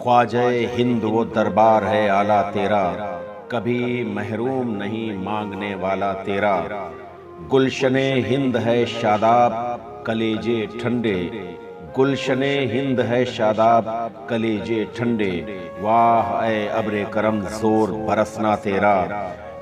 خواجہ ہند وہ دربار ہے اعلیٰ تیرا، کبھی محروم نہیں مانگنے والا تیرا۔ گلشن ہند ہے شاداب کلیجے ٹھنڈے، گلشن ہند ہے شاداب کلیجے ٹھنڈے۔ واہ اے ابر کرم زور برسنا تیرا،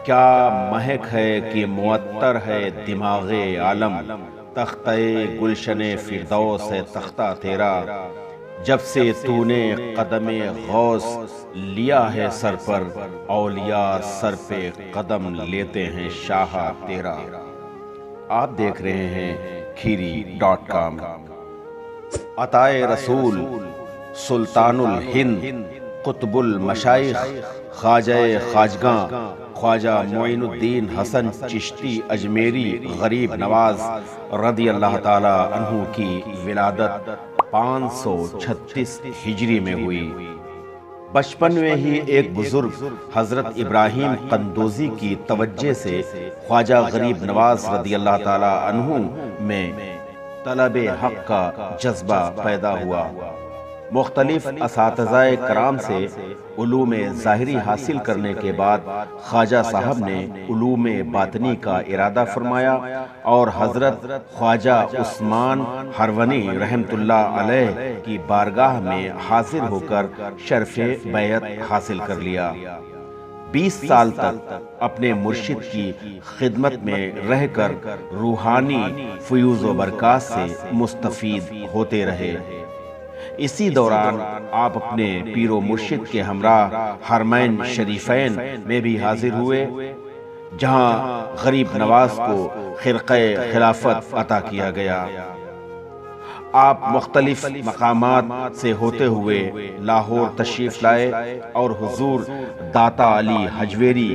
کیا مہک ہے کہ معطر ہے دماغ عالم۔ تختہ گلشن فردوس ہے تختہ تیرا، جب سے تو نے قدم غوث لیا ہے سر پر، اولیاء سر پہ قدم لیتے ہیں شاہ تیرا۔ آپ دیکھ رہے ہیں kheeri.com۔ عطائے رسول سلطان الہند قطب المشائخ خواجہ خواجگاں خواجہ معین الدین حسن چشتی اجمیری غریب نواز رضی اللہ تعالی عنہ کی ولادت 536 ہجری میں ہوئی۔ بچپن میں ہی ایک بزرگ حضرت ابراہیم قندوزی کی توجہ سے خواجہ غریب نواز رضی اللہ تعالی عنہ میں طلب حق کا جذبہ پیدا ہوا۔ مختلف اساتذہ کرام سے علوم ظاہری حاصل کرنے کے بعد خواجہ صاحب نے علوم باطنی کا ارادہ فرمایا اور حضرت خواجہ عثمان ہرونی رحمۃ اللہ علیہ کی بارگاہ میں حاضر ہو کر شرف بیعت حاصل کر لیا۔ 20 سال تک اپنے مرشد کی خدمت میں رہ کر روحانی فیوز و برکات سے مستفید ہوتے رہے۔ اسی دوران آپ اپنے پیر و مرشد کے ہمراہ حرمین شریفین میں بھی حاضر ہوئے، جہاں غریب نواز کو خرقہ خلافت عطا کیا گیا۔ آپ مختلف مقامات سے ہوتے ہوئے لاہور تشریف لائے اور حضور داتا علی حجویری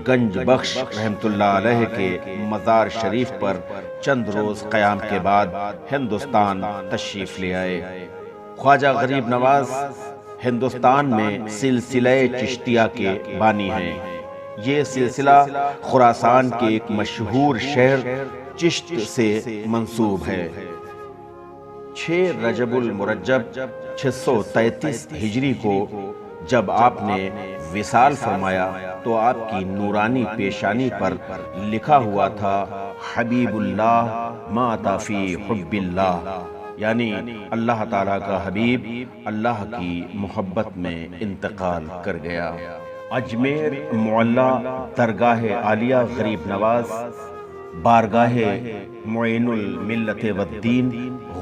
گنج بخش رحمۃ اللہ علیہ کے مزار شریف پر چند روز قیام کے بعد ہندوستان تشریف لے آئے۔ خواجہ غریب نواز ہندوستان میں سلسلہ چشتیہ کے بانی ہیں۔ یہ سلسلہ خراسان کے ایک مشہور شہر چشت سے منسوب ہے۔ 6 رجب المرجب 633 ہجری کو جب آپ نے وصال فرمایا تو آپ کی نورانی پیشانی پر لکھا ہوا تھا حبیب اللہ مات فی حب اللہ، یعنی اللہ تعالیٰ کا حبیب اللہ کی محبت میں انتقال کر گیا۔ اجمیر معلیٰ درگاہ عالیہ غریب نواز بارگاہ معین الملت والدین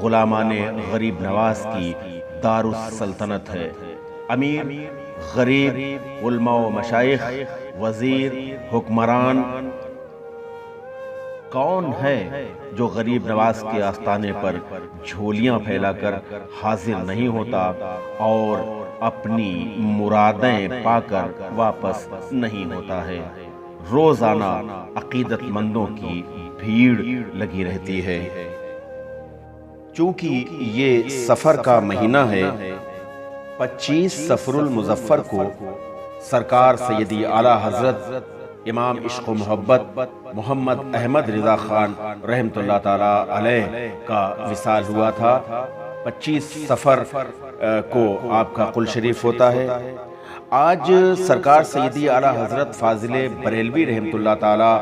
غلامان غریب نواز کی دار السلطنت ہے۔ امیر، غریب، علماء و مشائخ، وزیر، حکمران کون ہے جو غریب نواز کے آستانے پر جھولیاں پھیلا کر حاضر نہیں ہوتا اور اپنی مرادیں پا کر واپس نہیں ہوتا ہے۔ روزانہ عقیدت مندوں کی بھیڑ لگی رہتی ہے۔ چونکہ یہ سفر کا مہینہ ہے، 25 صفر المظفر کو سرکار سیدی اعلیٰ حضرت امام عشق و محبت محمد احمد رضا خان رحمۃ اللہ تعالی علیہ کا وصال ہوا تھا۔ 25 صفر کو آپ کا قل شریف ہوتا ہے۔ آج سرکار سیدی اعلیٰ حضرت فاضل بریلوی رحمۃ اللہ تعالی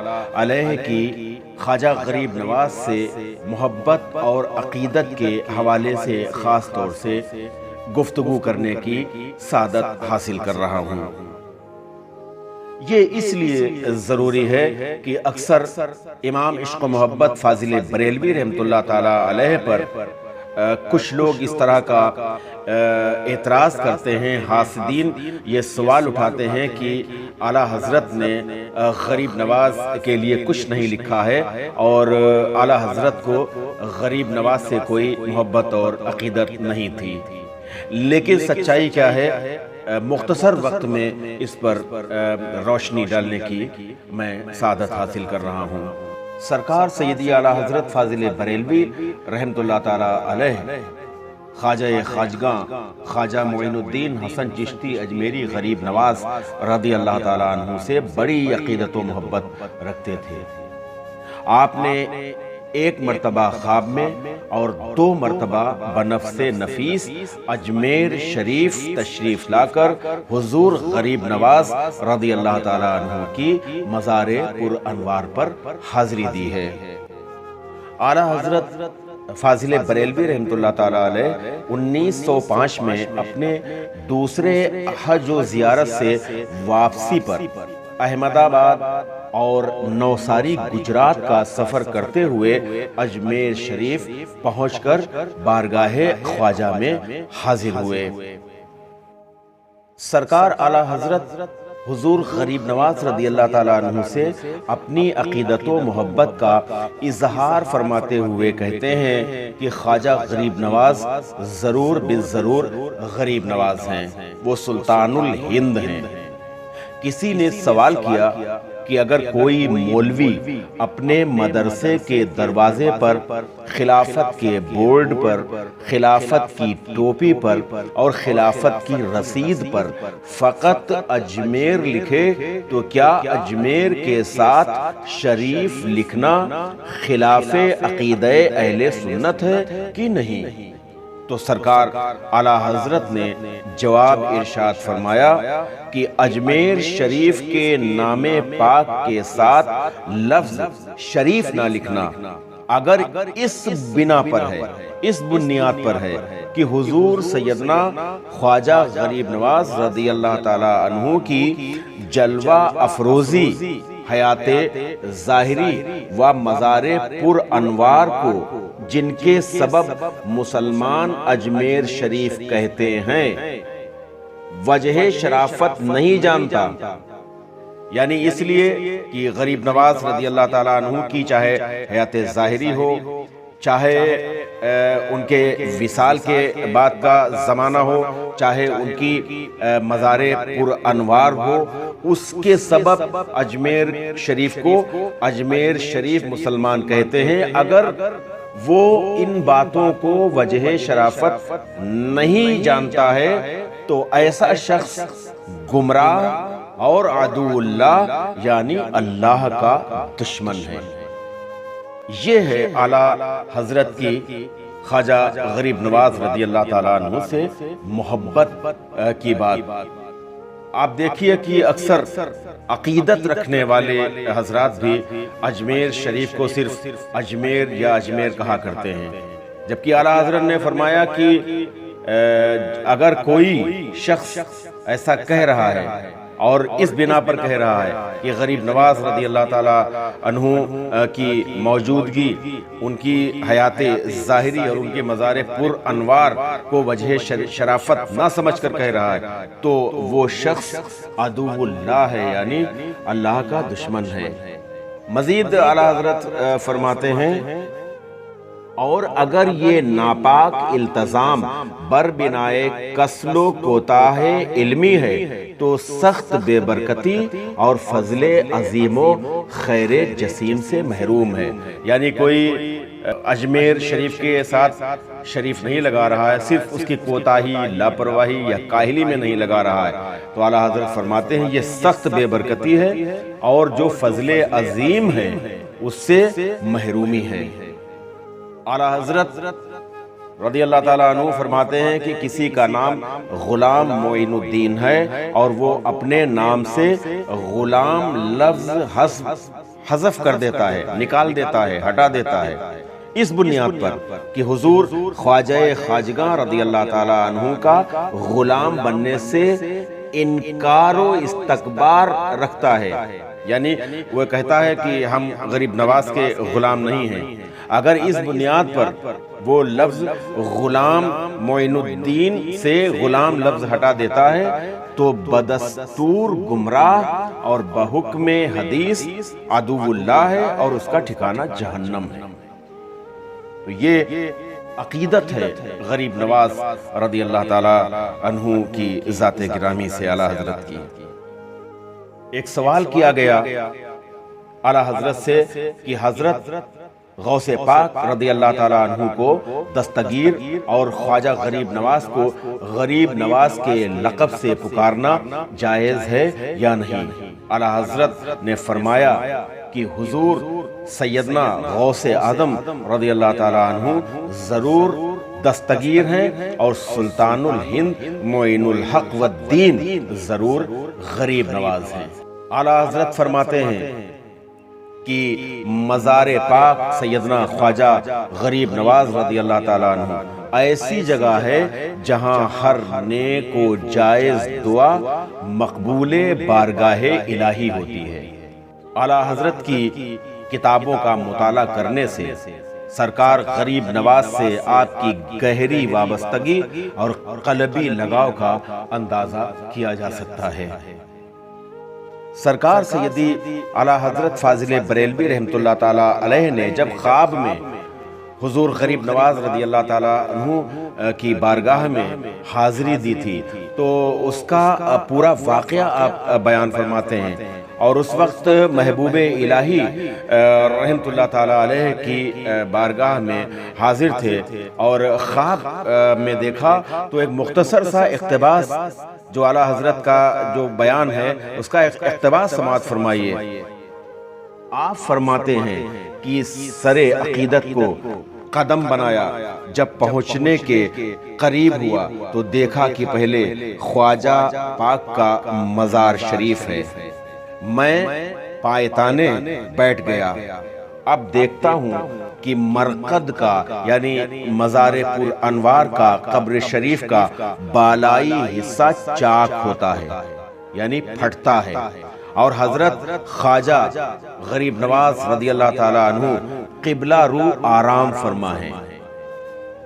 علیہ کی خواجہ غریب نواز سے محبت اور عقیدت کے حوالے سے خاص طور سے گفتگو کرنے کی سعادت حاصل کر رہا ہوں۔ یہ اس لیے ضروری ہے کہ اکثر امام عشق و محبت فاضل بریلوی رحمۃ اللہ تعالی علیہ پر کچھ لوگ اس طرح کا اعتراض کرتے ہیں، حاسدین یہ سوال اٹھاتے ہیں کہ اعلیٰ حضرت نے غریب نواز کے لیے کچھ نہیں لکھا ہے اور اعلیٰ حضرت کو غریب نواز سے کوئی محبت اور عقیدت نہیں تھی۔ لیکن سچائی کیا ہے، مختصر وقت میں اس پر روشنی ڈالنے کی میں سعادت حاصل کر رہا ہوں۔ سرکار سیدی اعلیٰ حضرت فاضل بریلوی رحمۃ اللہ تعالی علیہ خواجہ خواجگاں خواجہ معین الدین حسن چشتی اجمیری غریب نواز رضی اللہ تعالی عنہ سے بڑی عقیدت و محبت رکھتے تھے۔ آپ نے ایک مرتبہ خواب میں اور 2 مرتبہ بنفس نفیس اجمیر شریف تشریف لا کر حضور غریب نواز رضی اللہ تعالیٰ عنہ کی مزار پر انوار پر حاضری دی ہے۔ اعلیٰ حضرت فاضل بریلوی رحمۃ اللہ تعالیٰ علیہ 1905 میں اپنے دوسرے حج و زیارت سے واپسی پر احمد آباد اور نوساری گجرات کا سفر کرتے ہوئے اجمیر شریف پہنچ کر بارگاہ خواجہ میں حاضر ہوئے۔ سرکار اعلیٰ حضرت حضور غریب نواز رضی اللہ تعالیٰ عنہ سے اپنی عقیدت و محبت کا اظہار فرماتے ہوئے کہتے ہیں کہ خواجہ غریب نواز ضرور بالضرور غریب نواز ہیں، وہ سلطان الہند ہیں۔ کسی نے سوال کیا کہ اگر کوئی مولوی اپنے مدرسے کے دروازے پر خلافت کے بورڈ پر، خلافت کی ٹوپی پر اور خلافت کی رسید پر فقط اجمیر لکھے تو کیا اجمیر کے ساتھ شریف لکھنا خلاف عقیدہ اہل سنت ہے کہ نہیں؟ تو سرکار اعلیٰ حضرت نے جواب ارشاد فرمایا کہ اجمیر شریف کے نام پاک کے ساتھ لفظ شریف نہ لکھنا اگر اس بنا پر ہے، اس بنیاد پر ہے کہ حضور سیدنا خواجہ غریب نواز رضی اللہ تعالی عنہ کی جلوہ افروزی حیات ظاہری و مزار پر انوار کو جن کے سبب مسلمان اجمیر شریف کہتے ہیں وجہ شرافت نہیں جانتا، یعنی اس لیے کہ غریب نواز رضی اللہ تعالیٰ عنہ کی چاہے حیات ظاہری ہو، چاہے ان کے وصال کے بعد کا زمانہ ہو، چاہے ان کی مزار پر انوار ہو، اس کے سبب اجمیر شریف کو اجمیر شریف مسلمان کہتے ہیں۔ اگر وہ ان باتوں کو وجہ شرافت نہیں جانتا ہے تو ایسا شخص گمراہ اور عدو اللہ یعنی اللہ کا دشمن ہے۔ یہ ہے اعلیٰ حضرت کی خواجہ غریب نواز رضی اللہ تعالیٰ عنہ سے محبت کی بات۔ آپ دیکھیے کہ اکثر عقیدت رکھنے والے حضرات بھی اجمیر شریف کو صرف اجمیر یا اجمیر کہا کرتے ہیں، جبکہ اعلیٰ حضرت نے فرمایا کہ اگر کوئی شخص ایسا کہہ رہا ہے اور اس بنا پر کہہ رہا ہے کہ غریب نواز رضی اللہ تعالیٰ عنہ کی موجودگی، ان کی حیات ظاہری اور ان کے مزار پر انوار کو وجہ شرافت نہ سمجھ کر کہہ رہا ہے تو وہ شخص عدو اللہ ہے یعنی اللہ کا دشمن ہے۔ مزید اعلیٰ حضرت فرماتے ہیں اور اگر یہ ناپاک التزام بر بنائے کسل و کوتاہ علمی ہے تو سخت بے برکتی اور فضل عظیم و خیر جسیم سے محروم ہے، یعنی کوئی اجمیر شریف کے ساتھ شریف نہیں لگا رہا ہے، صرف اس کی کوتاہی، لاپرواہی یا کاہلی میں نہیں لگا رہا ہے تو اعلیٰ حضرت فرماتے ہیں یہ سخت بے برکتی ہے اور جو فضل عظیم ہے اس سے محرومی ہے۔ اعلیٰ حضرت رضی اللہ تعالیٰ عنہ فرماتے ہیں کہ کسی کا نام غلام معین الدین ہے اور وہ اپنے نام سے غلام لفظ حذف کر دیتا ہے، نکال دیتا ہے، ہٹا دیتا ہے، اس بنیاد پر کہ حضور خواجہ خواجگاں رضی اللہ تعالیٰ عنہ کا غلام بننے سے انکار و استکبار رکھتا ہے، یعنی وہ کہتا ہے کہ ہم غریب نواز کے غلام نہیں ہیں۔ اگر اس بنیاد پر وہ لفظ غلام معین الدین سے غلام لفظ ہٹا دیتا ہے تو بدستور گمراہ اور بحکم حدیث عدو اللہ ہے اور اس کا ٹھکانہ جہنم ہے۔ تو یہ عقیدت ہے غریب نواز رضی اللہ تعالی عنہ کی ذات گرامی سے اعلیٰ حضرت کی۔ ایک سوال کیا گیا اعلیٰ حضرت سے کہ حضرت غوث پاک رضی اللہ تعالیٰ عنہ کو دستگیر اور خواجہ غریب نواز کو غریب نواز کے لقب سے پکارنا جائز ہے یا نہیں؟ اعلیٰ حضرت نے فرمایا کہ حضور سیدنا غوث اعظم رضی اللہ تعالیٰ عنہ ضرور دستگیر ہیں اور سلطان الہند معین الحق والدین ضرور غریب نواز ہیں۔ اعلیٰ حضرت فرماتے ہیں کہ مزار پاک سیدنا خواجہ غریب نواز رضی اللہ تعالیٰ عنہ ایسی جگہ ہے جہاں ہر نیک و جائز دعا مقبول بارگاہ الہی ہوتی ہے۔ اعلیٰ حضرت کی کتابوں کا مطالعہ کرنے سے سرکار غریب نواز سے آپ کی گہری وابستگی اور قلبی لگاؤ کا اندازہ کیا جا سکتا ہے۔ سرکار سیدی اعلیٰ حضرت فاضل بریلوی رحمۃ اللہ تعالیٰ علیہ نے جب خواب میں حضور غریب نواز رضی اللہ تعالیٰ عنہ کی بارگاہ میں حاضری دی تھی تو اس کا پورا واقعہ آپ بیان فرماتے ہیں، اور اس وقت محبوب الہی رحمۃ اللہ تعالیٰ علیہ کی بارگاہ میں حاضر تھے، اور خواب میں دیکھا تو ایک مختصر سا اقتباس جو اعلیٰ حضرت کا جو بیان ہے اس کا ایک اقتباس سماعت فرمائیے۔ آپ فرماتے ہیں کہ سر عقیدت کو قدم بنایا، جب پہنچنے کے قریب ہوا تو دیکھا کہ پہلے خواجہ پاک کا مزار شریف ہے۔ میں پایتانے بیٹھ گیا، اب دیکھتا ہوں کہ مرقد کا یعنی مزار پر انوار کا قبر شریف کا بالائی حصہ چاک ہوتا ہے یعنی پھٹتا ہے، اور حضرت خواجہ غریب نواز رضی اللہ تعالیٰ عنہ قبلہ رو آرام فرما ہے،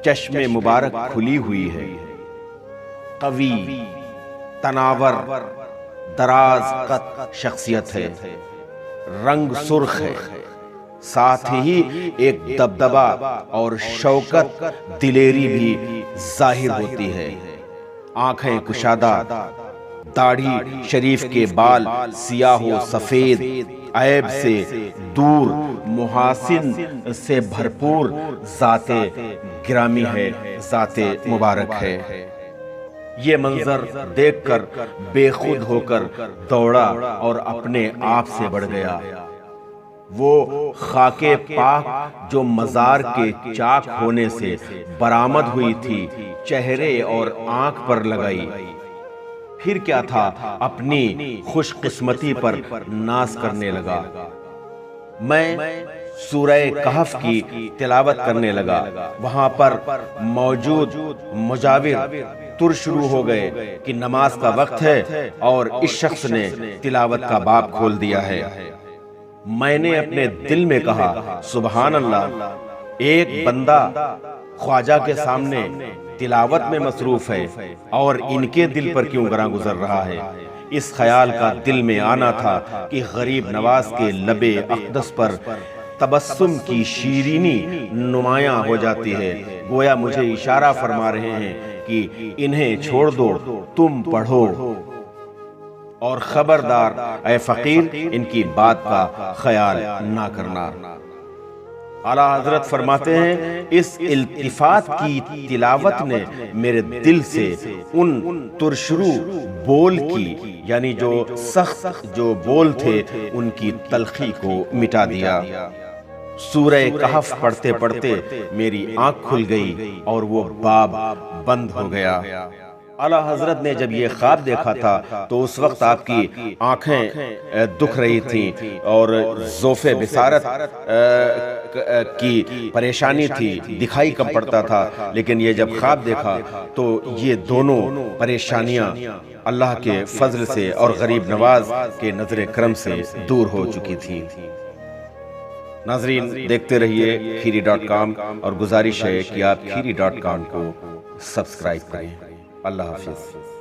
چشم مبارک کھلی ہوئی ہے، قوی تناور دراز قد شخصیت ہے، رنگ سرخ ہے، ساتھ ہی ایک دبدبہ اور شوکت دلیری بھی ظاہر ہوتی ہے، آنکھیں کشادہ، داڑھی شریف کے بال سیاہ و سفید، عیب سے دور، محاسن سے بھرپور، ذات گرامی ہے، ذات مبارک ہے۔ یہ منظر دیکھ کر بے خود ہو کر دوڑا اور اپنے آپ سے بڑھ گیا۔ وہ خاک پاک جو مزار کے چاک ہونے سے برآمد ہوئی تھی چہرے اور آنکھ پر لگائی، پھر کیا تھا اپنی خوش قسمتی پر ناز کرنے لگا۔ میں سورہ کہف کی تلاوت کرنے لگا، وہاں پر موجود مجاور تر شروع ہو گئے کہ نماز کا وقت ہے اور اس شخص نے تلاوت کا باب کھول دیا ہے۔ میں نے اپنے دل میں کہا سبحان اللہ، ایک بندہ خواجہ کے سامنے تلاوت میں مصروف ہے اور ان کے دل پر کیوں گراں گزر رہا ہے۔ اس خیال کا دل میں آنا تھا کہ غریب نواز کے لب اقدس پر تبسم کی شیرینی نمایاں ہو جاتی ہے، گویا مجھے اشارہ فرما رہے ہیں کہ انہیں چھوڑ دو، تم پڑھو، اور خبردار اے فقیر ان کی بات کا خیال نہ کرنا۔ اعلیٰ حضرت فرماتے ہیں اس التفات کی تلاوت نے میرے دل سے ان ترشرو بول کی یعنی جو سخت جو بول تھے ان کی تلخی کو مٹا دیا۔ سورہ کہف پڑھتے پڑھتے میری آنکھ کھل گئی اور وہ باب بند ہو گیا۔ اعلیٰ حضرت نے جب یہ خواب دیکھا تھا تو اس وقت آپ کی آنکھیں دکھ رہی تھیں اور ذوف بصارت کی پریشانی تھی، دکھائی کم پڑتا تھا، لیکن یہ جب خواب دیکھا تو یہ دونوں پریشانیاں اللہ کے فضل سے اور غریب نواز کے نظر کرم سے دور ہو چکی تھیں۔ ناظرین دیکھتے رہیے کھیری.com اور گزارش ہے کہ آپ کھیری.com کو سبسکرائب کریں۔ اللہ حافظ۔